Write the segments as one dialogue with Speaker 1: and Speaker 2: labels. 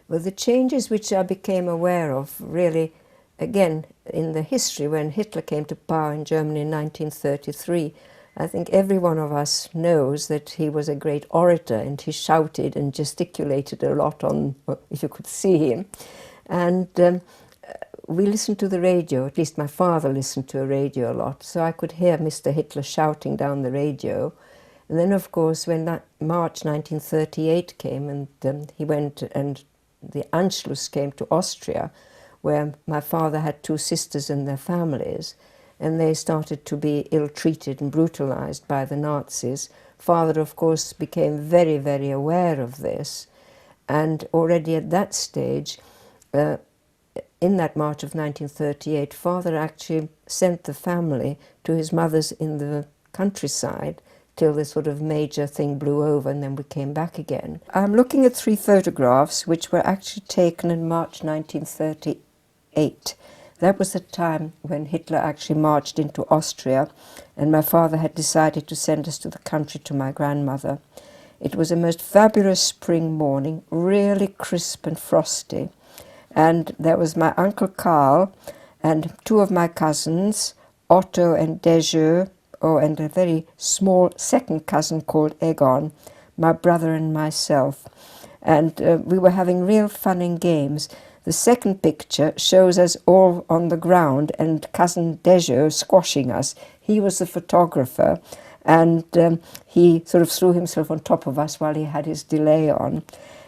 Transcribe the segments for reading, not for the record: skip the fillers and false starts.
Speaker 1: Well, the changes which I became aware of really, again, in the history when Hitler came to power in Germany in 1933, I think every one of us knows that he was a great orator and he shouted and gesticulated a lot on, if you could see him. And we listened to the radio, at least my father listened to a radio a lot, so I could hear Mr. Hitler shouting down the radio. And then, of course, when March 1938 came and he went and the Anschluss came to Austria, where my father had two sisters and their families, and they started to be ill-treated and brutalized by the Nazis. Father, of course, became very, very aware of this, and already at that stage, in that March of 1938, Father actually sent the family to his mother's in the countryside till this sort of major thing blew over, and then we came back again. I'm looking at 3 photographs which were actually taken in March 1938. That was the time when Hitler actually marched into Austria, and my father had decided to send us to the country to my grandmother. It was a most fabulous spring morning, really crisp and frosty. And there was my Uncle Carl and 2 of my cousins, Otto and Dejeu, and a very small second cousin called Egon, my brother and myself. And we were having real fun and games. The second picture shows us all on the ground and cousin Dejeu squashing us. He was the photographer, and he sort of threw himself on top of us while he had his delay on.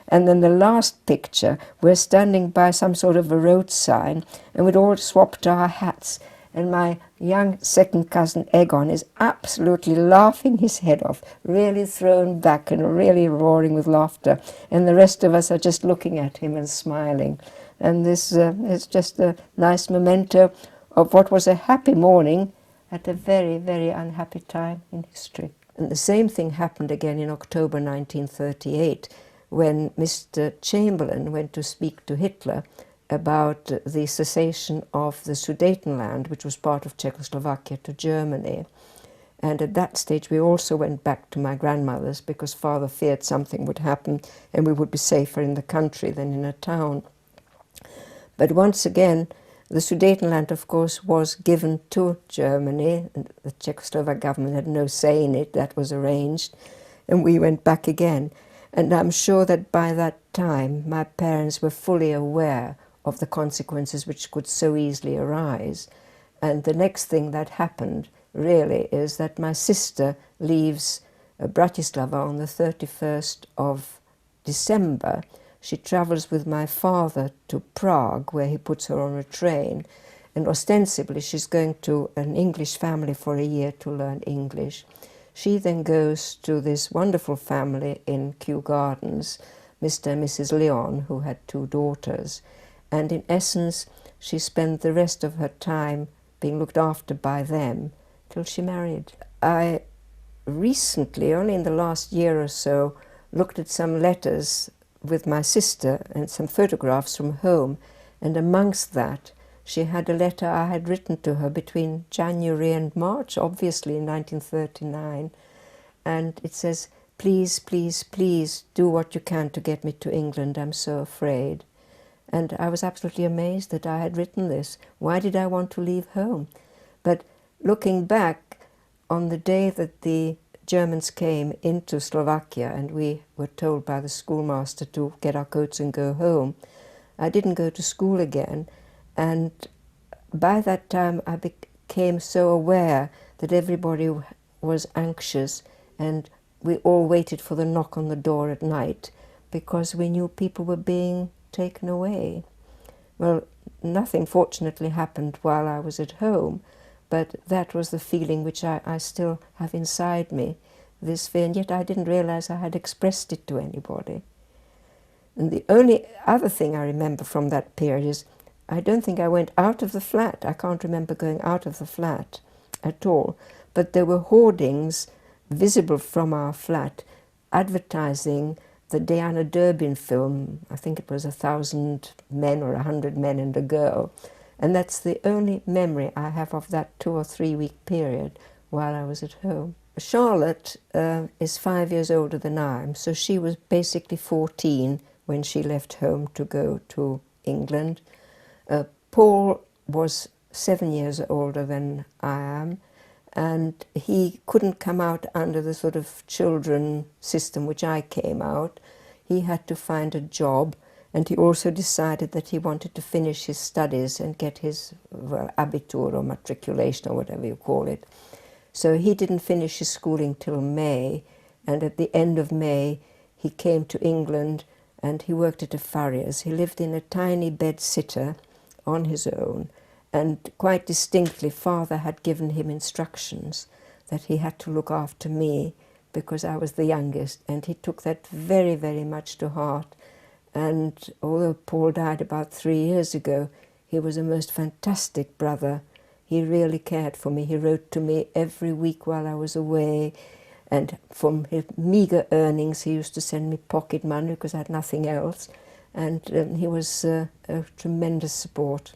Speaker 1: And then the last picture, we're standing by some sort of a road sign, and we'd all swapped our hats. And my young second cousin Egon is absolutely laughing his head off, really thrown back and really roaring with laughter. And the rest of us are just looking at him and smiling. And this is just a nice memento of what was a happy morning at a very, very unhappy time in history. And the same thing happened again in October 1938, when Mr. Chamberlain went to speak to Hitler about the cessation of the Sudetenland, which was part of Czechoslovakia, to Germany. And at that stage we also went back to my grandmother's because Father feared something would happen and we would be safer in the country than in a town. But once again, the Sudetenland, of course, was given to Germany. The Czechoslovak government had no say in it. That was arranged. And we went back again. And I'm sure that by that time, my parents were fully aware of the consequences which could so easily arise. And the next thing that happened, really, is that my sister leaves Bratislava on the 31st of December. She travels with my father to Prague, where he puts her on a train. And ostensibly, she's going to an English family for a year to learn English. She then goes to this wonderful family in Kew Gardens, Mr. and Mrs. Leon, who had 2 daughters. And in essence, she spent the rest of her time being looked after by them till she married. I recently, only in the last year or so, looked at some letters with my sister and some photographs from home, and amongst that she had a letter I had written to her between January and March, obviously in 1939, and it says, "Please, please, please do what you can to get me to England, I'm so afraid." And I was absolutely amazed that I had written this. Why did I want to leave home? But looking back on the day that the Germans came into Slovakia and we were told by the schoolmaster to get our coats and go home, I didn't go to school again. And by that time I became so aware that everybody was anxious and we all waited for the knock on the door at night because we knew people were being taken away. Well, nothing fortunately happened while I was at home, but that was the feeling which I still have inside me, this fear, and yet I didn't realize I had expressed it to anybody. And the only other thing I remember from that period is I don't think I went out of the flat. I can't remember going out of the flat at all, but there were hoardings visible from our flat advertising the Diana Durbin film. I think it was 1,000 men or 100 men and a girl. And that's the only memory I have of that 2 or 3 week period while I was at home. Charlotte is 5 years older than I am, so she was basically 14 when she left home to go to England. Paul was 7 years older than I am, and he couldn't come out under the sort of children system which I came out. He had to find a job, and he also decided that he wanted to finish his studies and get his abitur or matriculation or whatever you call it. So he didn't finish his schooling till May, and at the end of May he came to England and he worked at a farrier's. He lived in a tiny bed-sitter on his own, and quite distinctly Father had given him instructions that he had to look after me because I was the youngest, and he took that very, very much to heart. And although Paul died about 3 years ago, he was a most fantastic brother. He really cared for me. He wrote to me every week while I was away, and from his meagre earnings he used to send me pocket money because I had nothing else, and he was a tremendous support.